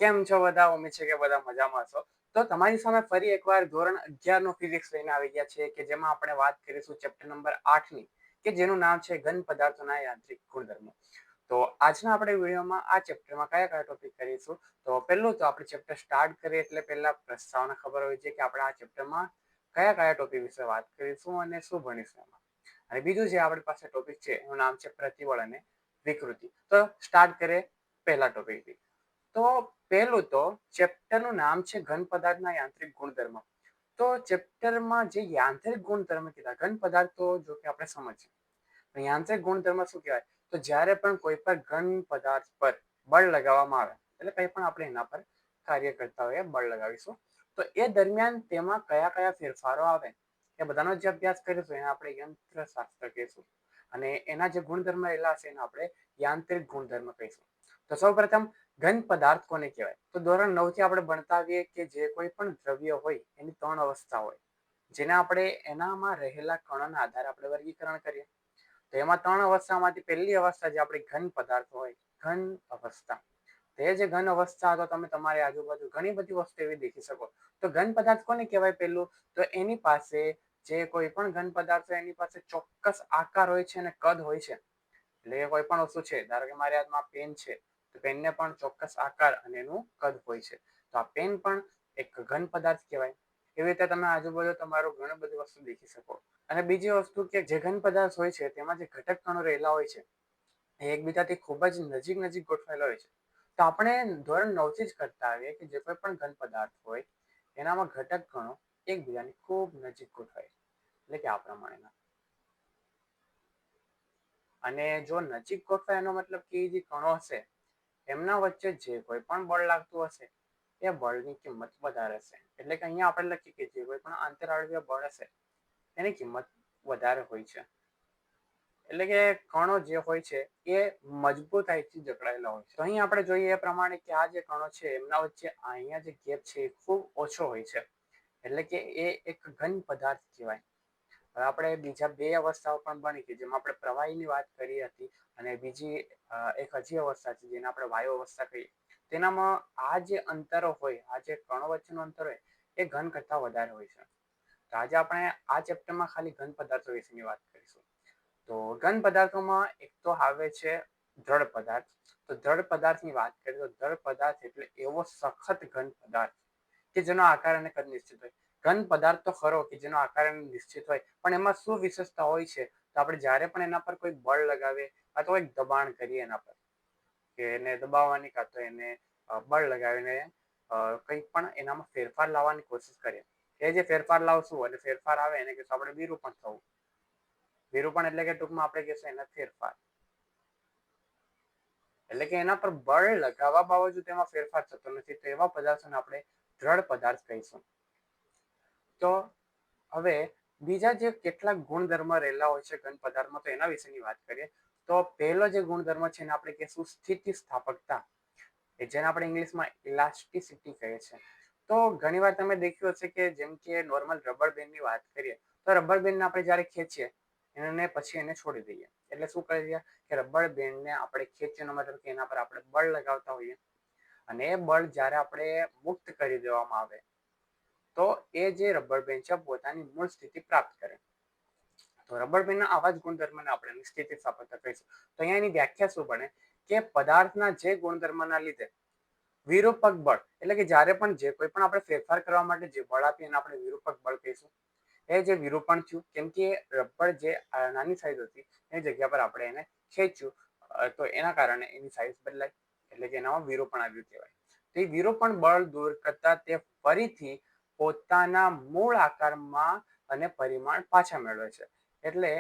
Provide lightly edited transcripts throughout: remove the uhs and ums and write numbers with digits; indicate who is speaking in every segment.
Speaker 1: કેમ છો બધા? ઉમ્મીદ છે કે બધા મજામાં છો. તો તમારી સામે ફરી એકવાર ધોરણ 11 નું ફિઝિક્સ લઈને આવી ગયા છે કે જેમાં આપણે વાત કરીશું ચેપ્ટર નંબર 8 ની કે જેનું નામ છે ઘન પદાર્થોના યાંત્રિક ગુણધર્મો. તો આજના આપણે વિડીયોમાં આ ચેપ્ટરમાં કયા કયા ટોપિક કરીશું. તો પહેલું તો આપણે ચેપ્ટર સ્ટાર્ટ કરીએ એટલે પહેલા પ્રસ્તાવના ખબર હોય છે કે આપણે આ ચેપ્ટરમાં કયા કયા ટોપિક વિશે વાત કરીશું અને શું ભણીશું એમાં. અને બીજું જે આપણી પાસે ટોપિક છે એનું નામ છે પ્રતિબળ અને વિકૃતિ. તો સ્ટાર્ટ કરીએ પહેલા ટોપિકથી. તો પહેલું તો ચેપ્ટરનું નામ છે ઘન પદાર્થના યાંત્રિક ગુણધર્મ. તો ચેપ્ટરમાં જે યાંત્રિક ગુણધર્મ કીધા ઘન પદાર્થો જો કે આપણે સમજીએ યાંત્રિક ગુણધર્મ શું કહેવાય? તો જ્યારે પણ કોઈ પણ ઘન પદાર્થ પર બળ લગાવવામાં આવે એટલે કંઈ પણ આપણે એના પર કાર્ય કરતા હોઈએ બળ લગાવીશું તો એ દરમિયાન તેમાં કયા કયા ફેરફારો આવે એ બધાનો જે અભ્યાસ કરીશું એને આપણે યંત્ર શાસ્ત્ર કહીશું. અને એના જે ગુણધર્મ રહેલા છે એને આપણે યાંત્રિક ગુણધર્મ કહીશું. તો સૌપ્રથમ ઘન પદાર્થ કોને કહેવાય? તો ધોરણ 9 થી આપણે ભણતા આવીએ કે જે કોઈ પણ દ્રવ્ય હોય એની 3 અવસ્થા હોય જેને આપણે એનામાં રહેલા કણોના આધારે આપણે વર્ગીકરણ કરીએ. તો એમાં 3 અવસ્થામાંથી પહેલી અવસ્થા જે આપણી ઘન પદાર્થ હોય ઘન અવસ્થા. તે જે ઘન અવસ્થા તો તમે તમારી આજુબાજુ ઘણી બધી વસ્તુ એવી દેખી શકો. તો ઘન પદાર્થ કોને કહેવાય? પહેલું તો એની પાસે જે કોઈ પણ ઘન પદાર્થ હોય એની પાસે ચોક્કસ આકાર હોય છે અને કદ હોય છે. એટલે કોઈ પણ વસ્તુ છે ધારો કે મારી હાથમાં પેન છે તો પેનને પણ ચોક્કસ આકાર અને એનું કદ હોય છે. તો આ પેન પણ એક ઘન પદાર્થ કહેવાય. એવી રીતે તમે આજુબાજુ તમારું ઘણી બધી વસ્તુ દેખી શકો. અને બીજી વસ્તુ કે જે ઘન પદાર્થ હોય છે તેમાં જે ઘટક કણો રહેલા હોય છે એ એકબીજાથી ખૂબ જ નજીક ગોઠવાયેલા હોય છે. તો આપણે ધોરણ 9 થી જ કરતા આવીએ કે જે કોઈ પણ ઘન પદાર્થ હોય એનામાં ઘટક કણો એકબીજાની ખૂબ નજીક ગોઠવાય એટલે કે આ પ્રમાણેના. અને જો નજીક ગોઠવાય એનો મતલબ કે જે કણો હશે એમના વચ્ચે જે કોઈ પણ બળ લાગતું હશે એ બળની કિંમત વધારે હશે. એટલે કે અહીંયા આપણે લખીએ કે જે કોઈ પણ આંતરાળવીય બળ હશે એની કિંમત વધારે હોય છે. એટલે કે કણો જે હોય છે એ મજબૂતાઈથી જકડાયેલા હોય છે. તો અહીં આપણે જોઈએ એ પ્રમાણે કે આ જે કણો છે એમના વચ્ચે અહીંયા જે ગેપ છે એ ખૂબ ઓછો હોય છે. એટલે કે એ એક ઘન પદાર્થ કહેવાય. હવે આપણે બીજા બે અવસ્થાઓ પણ ભણી કે જેમાં આપણે પ્રવાહીની વાત કરી હતી અને બીજી એક હજી અવસ્થા છે જેને આપણે વાયુ અવસ્થા કહીએ. તેનામાં આ જે અંતરો હોય આ જે કણો વચ્ચેનું અંતર હોય એ ઘન કરતા વધારે હોય છે. તો આજે આપણે આ ચેપ્ટરમાં ખાલી ઘન પદાર્થો વિશેની વાત કરીશું. તો ઘન પદાર્થોમાં એક તો આવે છે દ્રઢ પદાર્થ. તો દ્રઢ પદાર્થની વાત કરીએ તો દ્રઢ પદાર્થ એટલે એવો સખત ઘન પદાર્થ કે જેનો આકાર અને કદ નિશ્ચિત હોય. ઘન પદાર્થ તો ખરો કે જેનો આકાર નિશ્ચિત હોય પણ એમાં શું વિશેષતા હોય છે તો આપણે જ્યારે પણ એના પર કોઈ બળ લગાવીએ અથવા એક દબાણ કરીએ એના પર કે એને દબાવવાની કાં તો એને બળ લગાવીને કંઈક પણ એનામાં ફેરફાર લાવવાની કોશિશ કરીએ. એ જે ફેરફાર લાવશું અને ફેરફાર આવે એને કહીશું આપણે વિરૂપણ થવું. વિરૂપણ એટલે કે ટૂંકમાં આપણે કહીશું એના ફેરફાર. એટલે કે એના પર બળ લગાવવા બાવજુદ એમાં ફેરફાર થતો નથી તો એવા પદાર્થોને આપણે દ્રઢ પદાર્થ કહીશું. તો હવે બીજા જે કેટલાક ગુણધર્મ રહેલા હોય છે ઘન પદાર્થમાં તો એના વિશેની વાત કરીએ. તો પહેલો જે ગુણધર્મ છે એને આપણે કહીશું સ્થિતિ સ્થાપકતા જેને આપણે ઇંગ્લિશમાં ઇલાસ્ટિસિટી કહે છે. તો ઘણી વાર તમે દેખ્યું હશે કે જેમ કે નોર્મલ રબર બેન્ડની વાત કરીએ તો રબર બેન્ડને આપણે જ્યારે ખેંચીએ એને પછી એને છોડી દઈએ એટલે શું કરીએ કે રબર બેન્ડને આપણે ખેંચવાનો મતલબ કે એના પર આપણે બળ લગાવતા હોઈએ અને એ બળ જ્યારે આપણે મુક્ત કરી દેવામાં આવે તો એ જે રબર બેન્ડ છે પોતાની મૂળ સ્થિતિ પ્રાપ્ત કરે. તો રબર બેન્ડના આવા જ ગુણધર્મને આપણે સ્થિતિ સ્થાપકતા કહીશું. તો અહીંયા એની વ્યાખ્યા શું બને કે પદાર્થના જે ગુણધર્મના લીધે વિરૂપક બળ એટલે કે જ્યારે પણ જે કોઈ પણ આપણે ફેરફાર કરવા માટે જે બળ આપીએ એને આપણે વિરૂપક બળ કહીશું. એ જે વિરૂપણ થયું કેમ કે રબર જે નાની સાઈઝ હતી એની જગ્યા પર આપણે એને ખેંચ્યું તો એના કારણે એની સાઈઝ બદલાય એટલે કે એનામાં વિરૂપણ આવ્યું કહેવાય. તો એ વિરૂપણ બળ દૂર કરતા તે ફરીથી પોતાના મૂળ આકારમાં અને પરિમાણ પાછા મેળવે છે. એટલે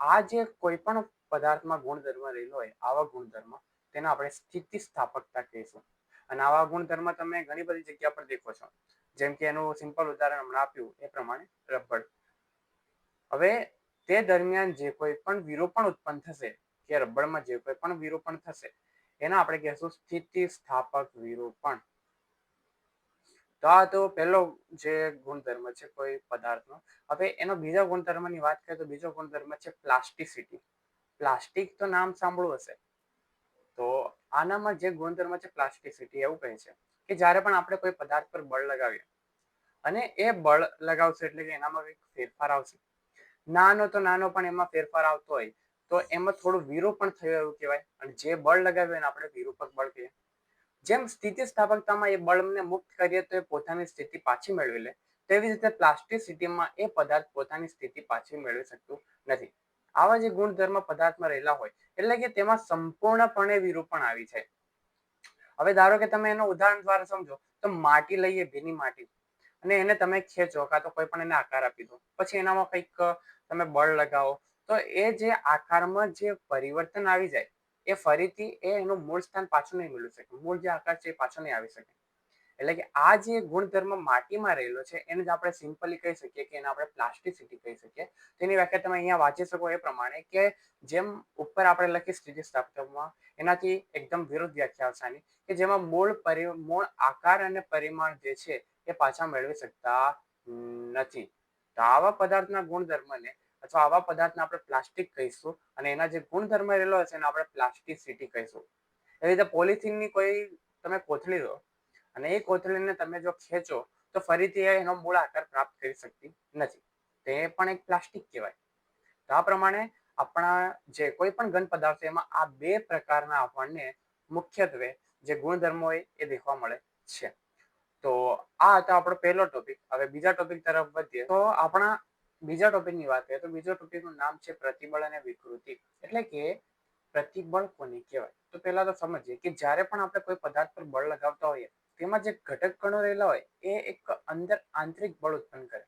Speaker 1: આ જે કોઈ પણ પદાર્થમાં ગુણધર્મ રહેલો હોય આવા ગુણધર્મ તેને આપણે સ્થિતિ સ્થાપકતા કહીશું. અને આવા ગુણધર્મ તમે ઘણી બધી જગ્યા પર દેખો છો. જેમ કે એનું સિમ્પલ ઉદાહરણ હમણાં આપ્યું એ પ્રમાણે રબર. હવે તે દરમિયાન જે કોઈ પણ વિરૂપણ ઉત્પન્ન થશે કે રબરમાં જે કોઈ પણ વિરૂપણ થશે એના આપણે કહીશું સ્થિતિ સ્થાપક વિરૂપણ. તો આ તો પહેલો જે ગુણધર્મ છે કોઈ પદાર્થનો. હવે એનો બીજા ગુણધર્મની વાત કરીએ તો બીજો ગુણધર્મ છે પ્લાસ્ટિસિટી. પ્લાસ્ટિક તો નામ સાંભળ્યું હશે તો આનામાં જે ગુણધર્મ છે પ્લાસ્ટિસિટી એવું કહે છે કે જ્યારે પણ આપણે કોઈ પદાર્થ પર બળ લગાવીએ અને એ બળ લગાવશે એટલે કે એનામાં કંઈક ફેરફાર આવશે. નાનો તો નાનો પણ એમાં ફેરફાર આવતો હોય તો એમાં થોડું વિરૂપણ થયું એવું કહેવાય અને જે બળ લગાવ્યું એને આપણે વિરૂપક બળ કહીએ. જેમ સ્થિતિસ્થાપકતામાં એ બળને મુક્ત કરીએ તો એ પોતાની સ્થિતિ પાછી મેળવી લે, તેવી રીતે પ્લાસ્ટિસિટીમાં એ પદાર્થ પોતાની સ્થિતિ પાછી મેળવી શકતું નથી. આવા જે ગુણધર્મ પદાર્થમાં રહેલા હોય એટલે કે તેમાં સંપૂર્ણપણે વિરૂપણ આવી જાય. હવે ધારો કે તમે એનો ઉદાહરણ દ્વારા સમજો તો માટી લઈએ, ભીની માટી, અને એને તમે ખેંચો કાં તો કોઈ પણ એને આકાર આપી દો, પછી એનામાં કંઈક તમે બળ લગાવો તો એ જે આકારમાં જે પરિવર્તન આવી જાય એ ફરીથી એનું મૂળ સ્થાન પાછું નહીં મેળવી શકે, મૂળ જે આકાર છે એ પાછો નહીં આવી શકે. એટલે કે આ જે ગુણધર્મ માટીમાં રહેલો છે એને જ આપણે સિમ્પલી કહી શકીએ કે એને આપણે પ્લાસ્ટિસિટી કહી શકીએ. તેની વ્યાખ્યા તમે અહીંયા વાંચી શકો એ પ્રમાણે કે જેમ ઉપર આપણે લખી સ્થિતિસ્થાપકતામાં એનાથી એકદમ વિરુદ્ધ વ્યાખ્યા આવશે આની, કે જેમાં મૂળ આકાર અને પરિમાણ જે છે એ પાછા મેળવી શકતા નથી. તો આવા પદાર્થના ગુણધર્મને અથવા આવા પદાર્થને આપણે પ્લાસ્ટિક કહીશું અને એના જે ગુણધર્મ રહેલો હશે એને આપણે પ્લાસ્ટિસિટી કહીશું. એવી રીતે પોલિથીનની કોઈ તમે કોથળી લો અને એ કોથળીને તમે જો ખેંચો તો ફરીથી એનો મૂળ આકાર પ્રાપ્ત કરી શકતી નથી, તે પણ એક પ્લાસ્ટિક કહેવાય. તો આ પ્રમાણે આપણા જે કોઈ પણ ઘન પદાર્થ એમાં આ બે પ્રકારના આપણને મુખ્યત્વે જે ગુણધર્મો હોય એ દેખવા મળે છે. તો આ હતો આપણો પહેલો ટોપિક. હવે બીજા ટોપિક તરફ વધીએ તો આપણા બીજા ટોપિકની વાત કરીએ તો બીજો ટોપિકનું નામ છે પ્રતિબળ અને વિકૃતિ. એટલે કે પ્રતિબળ કોને કહેવાય? તો પહેલા તો સમજીએ કે જ્યારે પણ આપણે કોઈ પદાર્થ પર બળ લગાવતા હોઈએ તેમાં જે ઘટક કણો રહેલા હોય એ એક અંદર આંતરિક બળ ઉત્પન્ન કરે.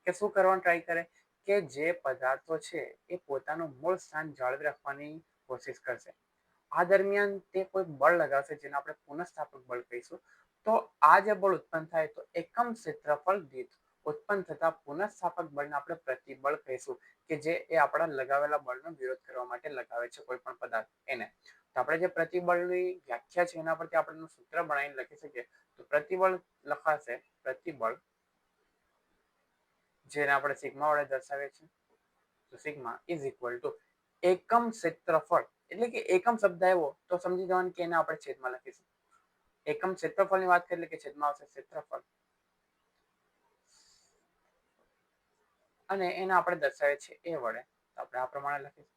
Speaker 1: કે શું કરવાનું ટ્રાય કરે કે જે પદાર્થો છે એ પોતાનું મૂળ સ્થાન જાળવી રાખવાની કોશિશ કરશે. આ દરમિયાન તે કોઈ બળ લગાવશે જેને આપણે પુનઃસ્થાપક બળ કહીશું. તો આ જે બળ ઉત્પન્ન થાય તો એકમ ક્ષેત્રફળ દીઠ ઉત્પન્ન થતા પુનઃસ્થાપક બળને આપણે પ્રતિબળ કહીશું, કે જે એ આપણા લગાવેલા બળનો વિરોધ કરવા માટે લગાવે છે કોઈ પણ પદાર્થ એને. તો આપણે જે પ્રતિબળની વ્યાખ્યા છે એના પરથી આપણે સૂત્ર બનાવીને લખી શકીએ. તો પ્રતિબળ લખાશે પ્રતિબળ, જેને આપણે સિગ્મા વડે દર્શાવીએ છીએ. તો સિગ્મા ઇઝ ઇક્વલ ટુ એકમ ક્ષેત્રફળ, એટલે કે એકમ શબ્દ આવ્યો તો સમજી જવાનું કે એને આપણે છેદમાં લખીશું. એકમ ક્ષેત્રફળની વાત કરીએ કે છેદમાં આવશે ક્ષેત્રફળ અને એને આપણે દર્શાવીએ છીએ એ વડે. તો આપણે આ પ્રમાણે લખીશું.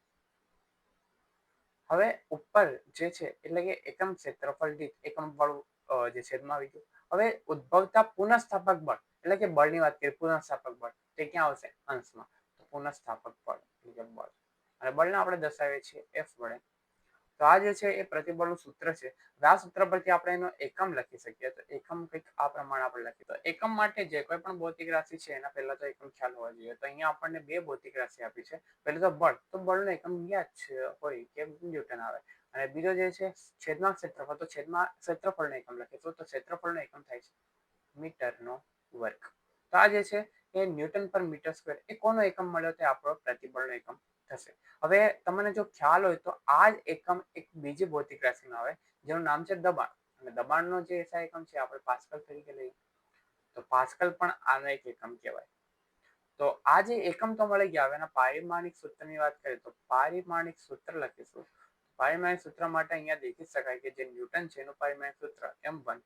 Speaker 1: હવે ઉપર જે છે એટલે કે એકમ ક્ષેત્રફળ દીઠ એકમ વાળું જે છેદમાં આવી ગયું. હવે ઉદ્ભવતા પુનઃસ્થાપક બળ એટલે કે બળની વાત કરીએ, પુનઃસ્થાપક બળ તે ક્યાં આવશે? અંશમાં. તો પુનઃસ્થાપક બળ એટલે કે બળ, અને બળને આપણે દર્શાવીએ છીએ એફ વડે. તો આ જે છે એ પ્રતિબળનું સૂત્ર છે. આ સૂત્ર પરથી આપણે એનો એકમ લખી શકીએ. તો એકમ કંઈક આ પ્રમાણે આપણે લખીએ. તો એકમ માટે જે કોઈ પણ ભૌતિક રાશિ છે એના પહેલા તો એકમ ખ્યાલ હોવા જોઈએ. તો અહીંયા આપણને બે ભૌતિક રાશિ આપી છે. પહેલું તો બળ, તો બળનો એકમ યાદ છે હોય કે ન્યૂટન આવે. અને બીજો જે છે છેદમાં ક્ષેત્રફળ, તો છેદમાં ક્ષેત્રફળનો એકમ લખીશું. તો ક્ષેત્રફળનો એકમ થાય છે મીટરનો વર્ગ. તો આ જે છે એ ન્યૂટન પર મીટર સ્ક્વેર એ કોનો એકમ મળ્યો તે આપણો પ્રતિબળનો એકમ થશે. હવે તમને જો ખ્યાલ હોય તો આ જ એકમ એક બીજી ભૌતિક રાશિમાં આવે જેનું નામ છે દબાણ. અને દબાણનો જે એસઆઈ એકમ છે આપણે પાસ્કલ તરીકે લઈએ. તો પાસ્કલ પણ આનો એક એકમ કહેવાય. તો આ જે એકમ તો મળી ગયા. હવે એના પારિમાણિક સૂત્રની વાત કરીએ તો પારિમાણિક સૂત્ર લખીશું. પારિમાણિક સૂત્ર માટે અહીંયા દેખી શકાય કે જે ન્યૂટન છે એનું પારિમાણિક સૂત્ર m1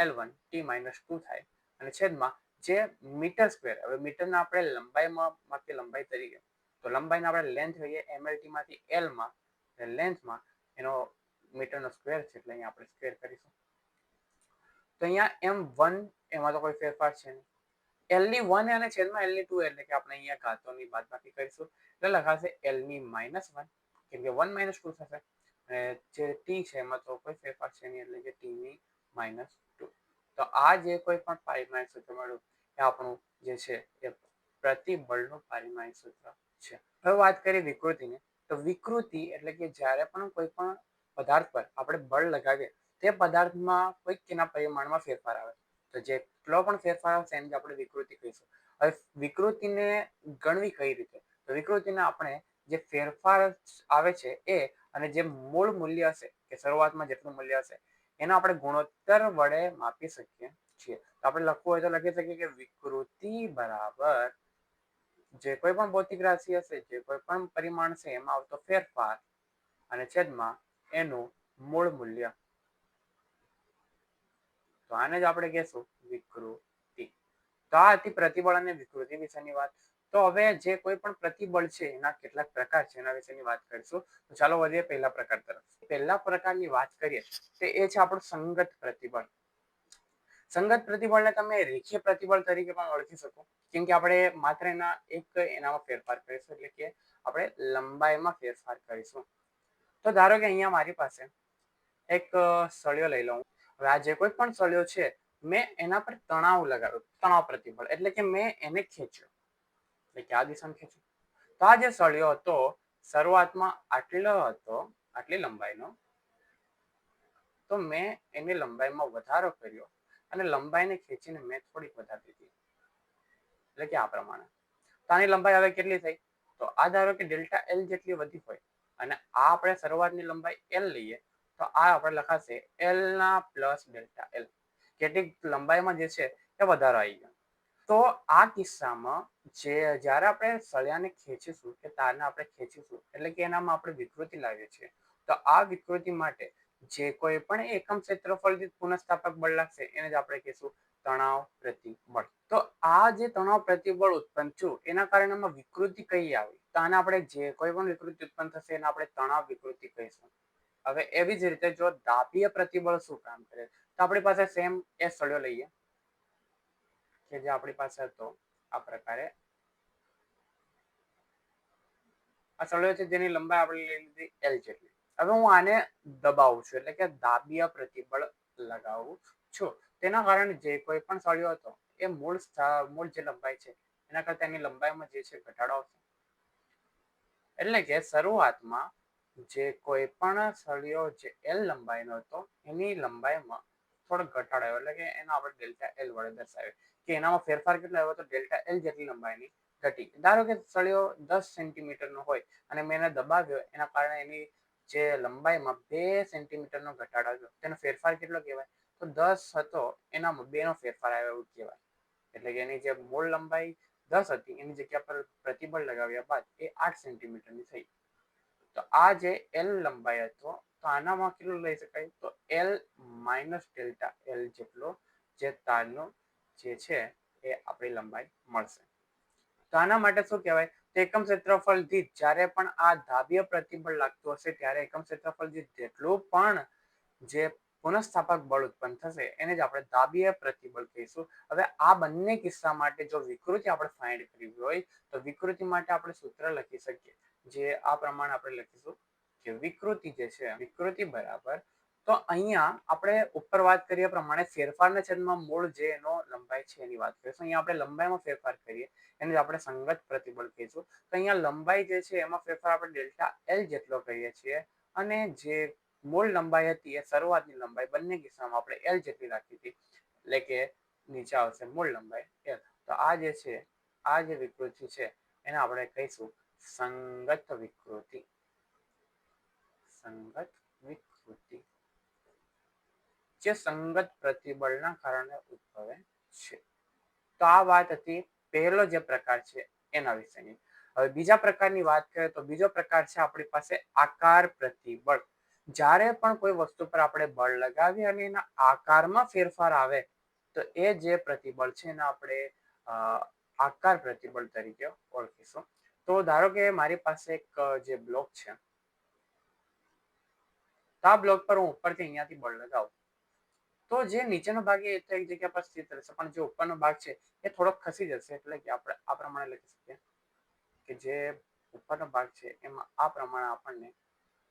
Speaker 1: L1 T-2 થાય અને છેદમાં જે મીટર સ્ક્વેર. હવે મીટરના આપણે લંબાઈમાં માપીએ લંબાઈ તરીકે, તો લંબાઈને આપણે લેન્થ લઈએ MLT માંથી L માં, લેન્થમાં એનો મીટરનો સ્ક્વેર છે એટલે અહીંયા આપણે સ્ક્વેર કરીશું. તો અહીંયા M1 એમાં તો કોઈ ફેરફાર છે નહીં. L ની 1 અને છેદમાં L ની 2 એટલે કે આપણે અહીંયા ઘાતોની બાદબાકી કરીશું એટલે લખાશે L ની -1 કેમ કે 1 - 2 થશે. અને જે T છે એમાં તો કોઈ ફેરફાર છે નહીં એટલે કે T ની -2. તો આ જે કોઈ પણ પારિમાણિક સૂત્ર મળ્યું એ આપણું જે છે એ પ્રતિબળનું પારિમાણિક સૂત્ર છે. હવે વાત કરીએ વિકૃતિની. તો વિકૃતિ એટલે કે જ્યારે પણ કોઈ પણ પદાર્થ પર આપણે બળ લગાવીએ તે પદાર્થમાં કોઈક એના પરિમાણમાં ફેરફાર આવે. તો જેટલો પણ ફેરફાર આવશે એને આપણે વિકૃતિ કહીશું. હવે વિકૃતિને ગણવી કઈ રીતે? તો વિકૃતિને આપણે જે ફેરફાર આવે છે એ અને જે મૂળ મૂલ્ય હશે કે શરૂઆતમાં જેટલું મૂલ્ય હશે એનો આપણે ગુણોત્તર વડે માપી શકીએ છીએ. તો આપણે લખવું હોય તો લખી શકીએ કે વિકૃતિ બરાબર જે કોઈ પણ ભૌતિક રાશિ હશે, જે કોઈ પણ પરિમાણ છે એમાં આવતો ફેરફાર અને છેદમાં એનું મૂળ મૂલ્ય. તો આને જ આપણે કહેશું વિકૃતિ. તો આ હતી પ્રતિબળ અને વિકૃતિ વિશેની વાત. તો હવે જે કોઈ પણ પ્રતિબળ છે એના કેટલાક પ્રકાર છે એના વિશેની વાત કરીશું. તો ચાલો વધીએ પહેલા પ્રકાર તરફ. પહેલા પ્રકારની વાત કરીએ તો એ છે આપણું સંગત પ્રતિબળ. સંગત પ્રતિબળને તમે રેખીય પ્રતિબળ તરીકે પણ ઓળખી શકો, કેમ કે આપણે માત્ર એનામાં ફેરફાર કરીશું, એટલે કે આપણે લંબાઈમાં ફેરફાર કરીશું. તો ધારો કે અહીંયા મારી પાસે એક સળિયો લઈ લઉં. હવે આ જે કોઈ પણ સળિયો છે મેં એના પર તણાવ લગાવ્યો, તણાવ પ્રતિબળ, એટલે કે મેં એને ખેંચ્યો, એટલે કે આ દિશામાં ખેંચ્યો. તો આ જે સળિયો હતો શરૂઆતમાં આટલી લંબાઈનો, તો મેં એની લંબાઈમાં વધારો કર્યો અને લંબાઈને ખેંચીને મેં થોડીક વધારી દીધી, એટલે કે આ પ્રમાણે. તો આની લંબાઈ હવે કેટલી થઈ? તો આ ધારો કે ડેલ્ટા એલ જેટલી વધી હોય અને આ આપણે શરૂઆતની લંબાઈ એલ લઈએ, તો આ આપણે લખાશે એલ ના પ્લસ ડેલ્ટા એલ. કેટલીક લંબાઈમાં જે છે એ વધારો આવી ગયો. તો આ કિસ્સામાં જ્યારે આપણે સળિયાને ખેંચીશું કે તારને આપણે ખેંચીશું, એટલે કે એનામાં આપણે વિકૃતિ લાવીએ છીએ. તો આ વિકૃતિ માટે જે કોઈ પણ એકમ ક્ષેત્રફળ દીઠ પુનઃસ્થાપક બળ લાગશે એને જ આપણે કહીશું તણાવ પ્રતિબળ. તો આ જે તણાવ પ્રતિબળ ઉત્પન્ન થયું એના કારણે આમાં વિકૃતિ કઈ આવી? તો આને આપણે જે કોઈ પણ વિકૃતિ ઉત્પન્ન થશે એને આપણે તણાવ વિકૃતિ કહીશું. હવે એવી જ રીતે જો દાબીય પ્રતિબળ શું કામ કરે, તો આપણી પાસે સેમ એ સળિયો લઈએ કે જે આપણી પાસે હતો આ પ્રકારે. આ સળિયો છે જેની લંબાઈ આપણે લઈ લીધી એલ જેટલી. હવે હું આને દબાવું છું, એટલે કે દાબીય પ્રતિબળ લગાવું છું. તેના કારણે જે કોઈ પણ સળિયો હતો એ મૂળ જે લંબાઈ છે એના કરતા એની લંબાઈમાં જે છે ઘટાડો આવશે. એટલે કે શરૂઆતમાં જે કોઈ પણ સળિયો જે એલ લંબાઈનો હતો એની લંબાઈમાં થોડો ઘટાડો આવ્યો, એટલે કે એનો આપણે ડેલ્ટા એલ વડે દર્શાવ્યો કે એનામાં ફેરફાર કેટલો આવ્યો? તો ડેલ્ટા એલ જેટલી લંબાઈની ઘટી. ધારો કે સળિયો 10 સેન્ટીમીટરનો હોય અને મેં એને દબાવ્યો, એના કારણે એની જે લંબાઈમાં 2 સેન્ટીમીટરનો ઘટાડો આવ્યો. તેનો ફેરફાર કેટલો કહેવાય? તો 10 હતો એનામાં 2 નો ફેરફાર આવ્યો એવું કહેવાય. એટલે કે એની જે મૂળ લંબાઈ 10 હતી એની જગ્યા પર પ્રતિબળ લગાવ્યા બાદ એ 8 સેન્ટીમીટરની થઈ. તો આ જે એલ લંબાઈ હતો તો આનામાં કેટલું લઈ શકાય? તો એલ માઇનસ ડેલ્ટા એલ જેટલો જે તારનો જે છે એ આપણી લંબાઈ મળશે. તો આના માટે શું કહેવાય? તો એકમ ક્ષેત્રફળ દીઠ જ્યારે પણ આ દાબીય પ્રતિબળ લાગતું હશે ત્યારે એકમ ક્ષેત્રફળ દીઠ જેટલું પણ જે પુનઃસ્થાપક બળ ઉત્પન્ન થશે એને જ આપણે દાબીય પ્રતિબળ કહીશું. હવે આ બંને કિસ્સા માટે જો વિકૃતિ આપણે ફાઇન્ડ કરવી હોય તો વિકૃતિ માટે આપણે સૂત્ર લખી શકીએ, જે આ પ્રમાણે આપણે લખીશું કે વિકૃતિ જે છે વિકૃતિ બરાબર, તો અહીંયા આપણે ઉપર વાત કરીએ પ્રમાણે ફેરફારના છેદમાં મૂળ જે એનો લંબાઈ છે એની વાત કરીશું. અહીંયા આપણે લંબાઈમાં ફેરફાર કરીએ એને આપણે સંગત પ્રતિબળ કહીશું. તો અહીંયા લંબાઈ જે છે એમાં ફેરફાર આપણે ડેલ્ટા એલ જેટલો કહીએ છીએ અને જે મૂળ લંબાઈ હતી એ શરૂઆતની લંબાઈ બંને કિસ્સામાં આપણે એલ જેટલી રાખી હતી, એટલે કે નીચે આવશે મૂળ લંબાઈ એલ. તો આ જે છે આ જે વિકૃતિ છે એને આપણે કહીશું સંગત વિકૃતિ. સંગત વિકૃતિ જે સંગત પ્રતિબળના કારણે ઉદ્ભવે છે. તો આ વાત હતી પહેલો જે પ્રકાર છે એના વિશેની. હવે બીજા પ્રકારની વાત કરીએ તો બીજો પ્રકાર છે આપણી પાસે આકાર પ્રતિબળ. જ્યારે પણ કોઈ વસ્તુ પર આપણે બળ લગાવીએ અને એના આકારમાં ફેરફાર આવે તો એ જે પ્રતિબળ છે એને આપણે આકાર પ્રતિબળ તરીકે ઓળખીશું. તો ધારો કે મારી પાસે એક જે બ્લોક છે, તો આ બ્લોક પર હું ઉપરથી અહીંયાથી બળ લગાવું તો જે નીચેનો ભાગ એ તો એક જગ્યા પર સ્થિત રહેશે, પણ જે ઉપરનો ભાગ છે એ થોડોક ખસી જશે. એટલે કે આપણે આ પ્રમાણે લખી શકીએ કે જે ઉપરનો ભાગ છે એમાં આ પ્રમાણે આપણને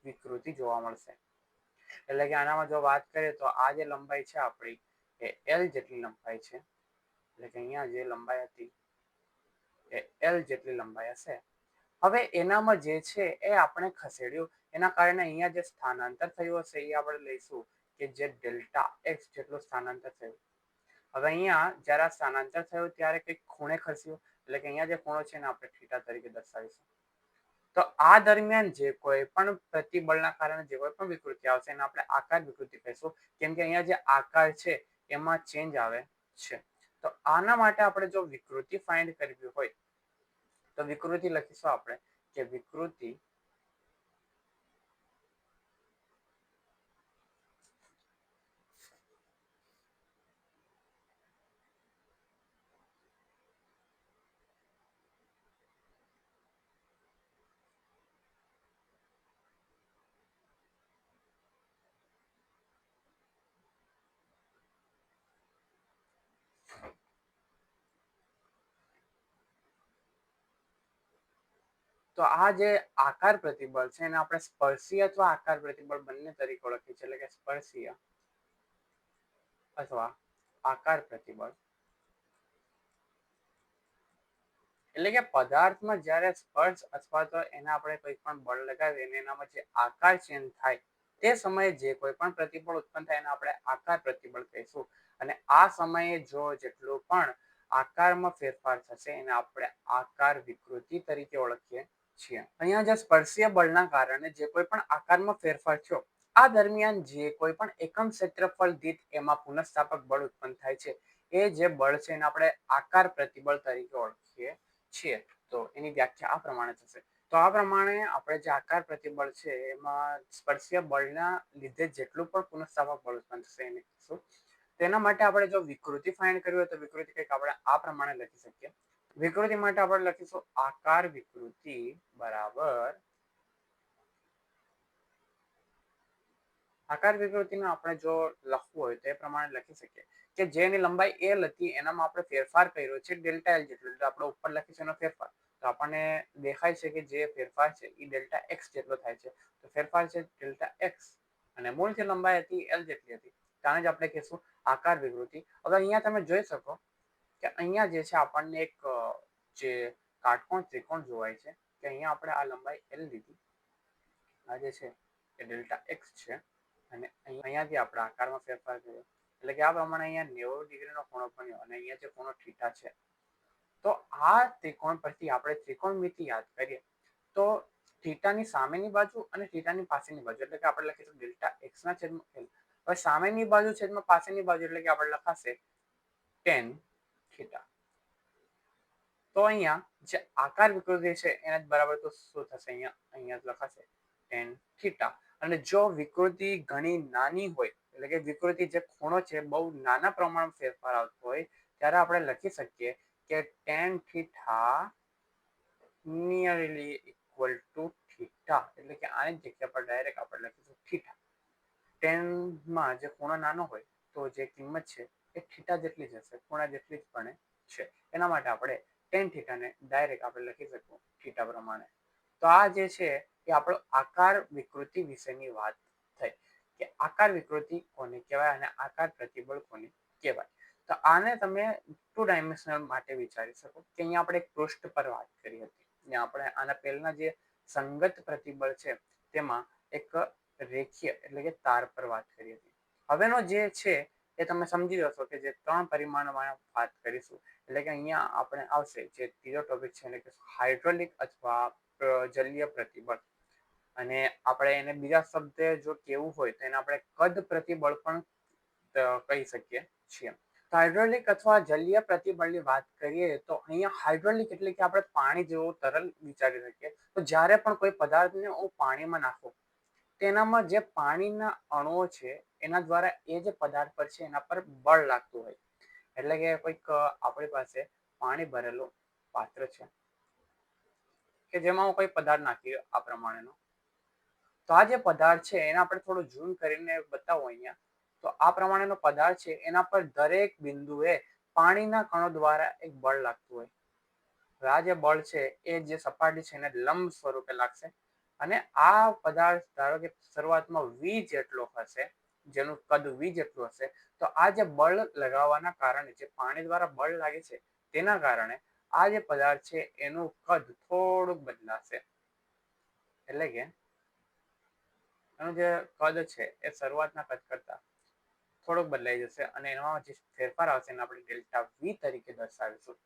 Speaker 1: વિકૃતિ જોવા મળશે. એટલે કે આનામાં જો વાત કરીએ તો આ જે લંબાઈ છે આપણી એ એલ જેટલી લંબાઈ છે, એટલે કે અહીંયા જે લંબાઈ હતી એ એલ જેટલી લંબાઈ હશે. હવે એનામાં જે છે એ આપણે ખસેડ્યું, એના કારણે અહીંયા જે સ્થાનાંતર થયું હશે એ આપણે લઈશું કે જે ડેલ્ટા એક્સ જેટલું સ્થાનાંતર થયું. હવે અહીંયા જ્યારે આ સ્થાનાંતર થયું ત્યારે કંઈક ખૂણે ખસ્યું, એટલે કે અહીંયા જે ખૂણો છે એને આપણે થીટા તરીકે દર્શાવીશું. તો આ દરમિયાન જે કોઈ પણ પ્રતિબળના કારણે જે કોઈ પણ વિકૃતિ આવશે એને આપણે આકાર વિકૃતિ કહીશું, કેમ કે અહીંયા જે આકાર છે એમાં ચેન્જ આવે છે. તો આના માટે આપણે જો વિકૃતિ ફાઇન્ડ કરવી હોય તો વિકૃતિ લખીશું આપણે કે વિકૃતિ તો આ જે આકાર પ્રતિબળ છે એને આપણે સ્પર્શીય અથવા આકાર પ્રતિબળ બંને તરીકે ઓળખીએ છીએ, એટલે કે સ્પર્શીય અથવા આકાર પ્રતિબળ. એટલે કે પદાર્થમાં જ્યારે સ્પર્શ અથવા તો એના આપણે કોઈ પણ બળ લગાવીએ અને એનામાં જે આકાર ચેન્જ થાય તે સમયે જે કોઈ પણ પ્રતિબળ ઉત્પન્ન થાય એને આપણે આકાર પ્રતિબળ કહીશું. અને આ સમયે જો જેટલું પણ આકારમાં ફેરફાર થશે એને આપણે આકાર વિકૃતિ તરીકે ઓળખીએ છીએ. અહીંયા જે સ્પર્શીય બળના કારણે જે કોઈ પણ આકારમાં ફેરફાર થયો આ દરમિયાન જે કોઈ પણ એકમ ક્ષેત્રફળ દીઠ એમાં પુનઃસ્થાપક બળ ઉત્પન્ન થાય છે એ જે બળ છે એને આપણે આકાર પ્રતિબળ તરીકે ઓળખીએ છીએ. તો એની વ્યાખ્યા આ પ્રમાણે થશે. તો આ પ્રમાણે આપણે જે આકાર પ્રતિબળ છે એમાં સ્પર્શીય બળના લીધે જેટલું પણ પુનઃસ્થાપક બળ ઉત્પન્ન થશે એને કહીશું. તેના માટે આપણે જો વિકૃતિ ફાઇન્ડ કરવી હોય તો વિકૃતિ કંઈક આપણે આ પ્રમાણે લખી શકીએ. વિકૃતિ માટે આપણે લખીશું આકાર વિકૃતિ બરાબર આકાર વિકૃતિને આપણે જો લખવું હોય તો એ પ્રમાણે લખી શકીએ કે જેની લંબાઈ L હતી એનામાં આપણે ફેરફાર કર્યો છે ડેલ્ટા L જેટલો, એટલે આપણે ઉપર લખીશું એનો ફેરફાર. તો આપણને દેખાય છે કે જે ફેરફાર છે એ ડેલ્ટા X જેટલો થાય છે. તો ફેરફાર છે ડેલ્ટા X અને મૂળ જે લંબાઈ હતી L જેટલી હતી ત્યારે જ આપણે કહીશું આકાર વિકૃતિ. હવે અહીંયા તમે જોઈ શકો કે અહીંયા જે છે આપણને એક જે કાટકોણ ત્રિકોણ જોવાય છે કે અહીંયા આપણે આ લંબાઈ L લીધી, આ જે છે એ ડેલ્ટા X છે અને અહીંયાથી આપણે આકારમાં ફેરફાર કર્યો એટલે કે આ પ્રમાણે અહીંયા 90 ડિગ્રીનો ખૂણો બન્યો અને અહીંયા જે ખૂણો થીટા છે. તો આ ત્રિકોણ પરથી આપણે ત્રિકોણમિતિ યાદ કરીએ તો થીટાની સામેની બાજુ અને થીટાની પાછળની બાજુ એટલે કે આપણે લખીશું ડેલ્ટા X ના છેદમાં L. હવે સામેની બાજુ છેદમાં પાછળની બાજુ એટલે કે આપણે લખાશે tan થીટા. તો અહીંયા જે આકાર વિકૃતિ છે એને બરાબર તો શું થશે, અહીંયા લખાશે tan થીટા. અને જો વિકૃતિ ઘણી નાની હોય એટલે કે વિકૃતિ જે ખૂણો છે બહુ નાના પ્રમાણમાં ફેરફાર આવતો હોય ત્યારે આપણે લખી શકીએ કે tan theta nearly equal to theta, એટલે કે આની જગ્યા પર ડાયરેક્ટ આપણે લખીશું થીટા. ટેનમાં જે ખૂણો નાનો હોય તો જે કિંમત છે એ થીટા જેટલી જ હશે, ખૂણા જેટલી જ પણ છે. એના માટે આપણે tan થીટાને ડાયરેક્ટ આપણે લખી શકીશું થીટા પ્રમાણે. તો આ જે છે એ આપણો આકાર વિકૃતિ વિશેની વાત થઈ કે આકાર વિકૃતિ કોને કહેવાય અને આકાર પ્રતિબળ કોને કહેવાય. તો આને તમે 2 ડાયમેન્શનલ માટે વિચારી શકો કે અહીંયા આપણે એક પૃષ્ઠ પર વાત કરી હતી ને આપણે આના પહેલા જે સંગત પ્રતિબળ છે તેમાં એક રેખીય એટલે કે તાર પર વાત કરી હતી. હવેનો જે છે એ તમે સમજી જશો કે જે 3 પરિમાણમાં વાત કરીશું એટલે કે અહીંયા આપણે આવશે જે ત્રીજો ટોપિક છે એટલે કે હાઇડ્રોલિક અથવા જલીય પ્રતિબળ. અને આપણે એને બીજા શબ્દે જો કેવું હોય તો એને આપણે કદ પ્રતિબળ પણ કહી શકીએ છીએ. હાઇડ્રોલિક અથવા જલીય પ્રતિબળની વાત કરીએ તો અહીંયા હાઇડ્રોલિક એટલે કે આપણે પાણી જેવું તરલ વિચારી શકીએ. તો જ્યારે પણ કોઈ પદાર્થને હું પાણીમાં નાખું તેનામાં જે પાણીના અણુઓ છે એના દ્વારા એ જે પદાર્થ પર છે એના પર બળ લાગતું હોય. એટલે કે કોઈક આપણી પાસે પાણી ભરેલું પાત્ર છે કે જેમાં હું કોઈ પદાર્થ નાખી આ પ્રમાણેનો. તો આ જે પદાર્થ છે એને આપણે થોડું ઝૂમ કરીને બતાવો અહીંયા. તો આ પ્રમાણેનો પદાર્થ છે એના પર દરેક બિંદુએ પાણીના કણો દ્વારા એક બળ લાગતું હોય. આ જે બળ છે એ જે સપાટી છે એને લંબ સ્વરૂપે લાગશે અને આ પદાર્થ ધારો કે શરૂઆતમાં V જેટલો હશે, જેનું કદ V જેટલું હશે, તો આ જે બળ લગાવવાના કારણે જે પાણી દ્વારા બળ લાગે છે તેના કારણે આ જે પદાર્થ છે એનું કદ થોડુંક બદલાશે. એટલે કે એનું જે કદ છે એ શરૂઆતના કદ કરતા થોડોક બદલાઈ જશે અને એમાં જે ફેરફાર આવશે એને આપણે ડેલ્ટા V તરીકે દર્શાવીશું.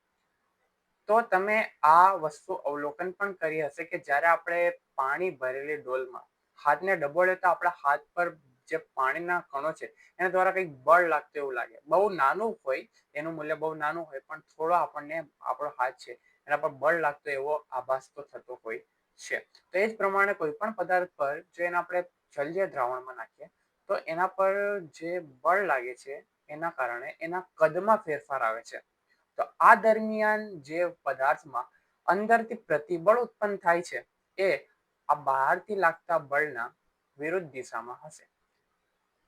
Speaker 1: તો તમે આ વસ્તુ અવલોકન પણ કરી હશે કે જ્યારે આપણે પાણી ભરેલી ડોલમાં હાથને ડબોળે તો આપણા હાથ પર જે પાણીના કણો છે એના દ્વારા કંઈક બળ લાગતું એવું લાગે. બહુ નાનું હોય, એનું મૂલ્ય બહુ નાનું હોય પણ થોડો આપણને આપણો હાથ છે એના પર બળ લાગતો એવો આભાસ તો થતો હોય છે. તો એ જ પ્રમાણે કોઈ પણ પદાર્થ પર જો એને આપણે જલીય દ્રાવણમાં નાખીએ તો એના પર જે બળ લાગે છે એના કારણે એના કદમાં ફેરફાર આવે છે. તો આ દરમિયાન જે પદાર્થમાં અંદરથી પ્રતિબળ ઉત્પન્ન થાય છે એ આ બહારથી લાગતા બળના વિરુદ્ધ દિશામાં હશે.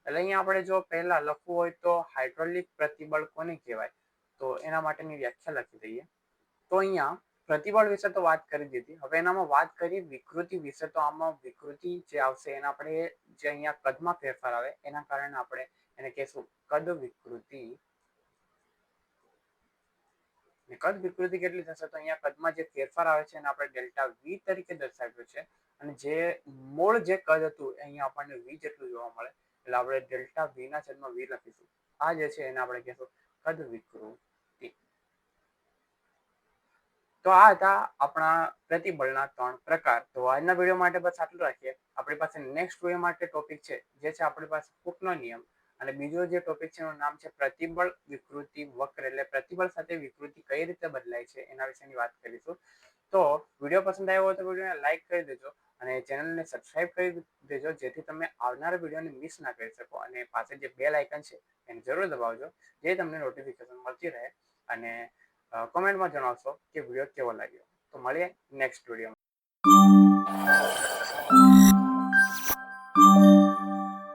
Speaker 1: એટલે અહીંયા આપણે જો પહેલા લખવું હોય તો હાઇડ્રોલિક પ્રતિબળ કોને કહેવાય તો એના માટેની વ્યાખ્યા લખી દઈએ. તો અહીંયા પ્રતિબળ વિશે તો વાત કરી દીધી. હવે એનામાં વાત કરી વિકૃતિ વિશે. તો આમાં વિકૃતિ જે આવશે એના આપણે જે અહીંયા કદમાં ફેરફાર આવે એના કારણે આપણે એને કહેશું કદ વિકૃતિ. કદ વિકૃતિ કેટલી થશે? તો અહીંયા કદમાં જે ફેરફાર આવે છે એને આપણે ડેલ્ટા વી તરીકે દર્શાવ્યું છે. અને જે મૂળ જે કદ હતું અહીંયા આપણને વી જેટલું જોવા મળે એટલે આપણે ડેલ્ટા વી ના છેદમાં વી લખીશું. આ જે છે એને આપણે કહેશું કદ વિકૃતિ. તો આ હતા આપણા પ્રતિબળના 3 પ્રકાર. તો આજના વિડીયો માટે બસ આટલું રાખીએ. આપણી પાસે નેક્સ્ટ વિડીયો માટે ટોપિક છે જે છે આપણી પાસે હૂકનો નિયમ. અને બીજો જે ટોપિક છે એનું નામ છે પ્રતિબળ વિકૃતિ વક્ર. એટલે પ્રતિબળ સાથે વિકૃતિ કઈ રીતે બદલાય છે એના વિશેની વાત કરીશું. તો વિડીયો પસંદ આવ્યો હોય તો વિડીયોને લાઈક કરી દેજો અને ચેનલને સબસ્ક્રાઇબ કરી દેજો જેથી તમે આવનારા વિડીયોને મિસ ના કરી શકો. અને પાસે જે બેલ આઇકન છે એને જરૂર દબાવજો જે તમને નોટિફિકેશન મળતી રહે. અને કોમેન્ટમાં જણાવશો કે વિડીયો કેવો લાગ્યો. તો મળીએ નેક્સ્ટ વિડીયોમાં.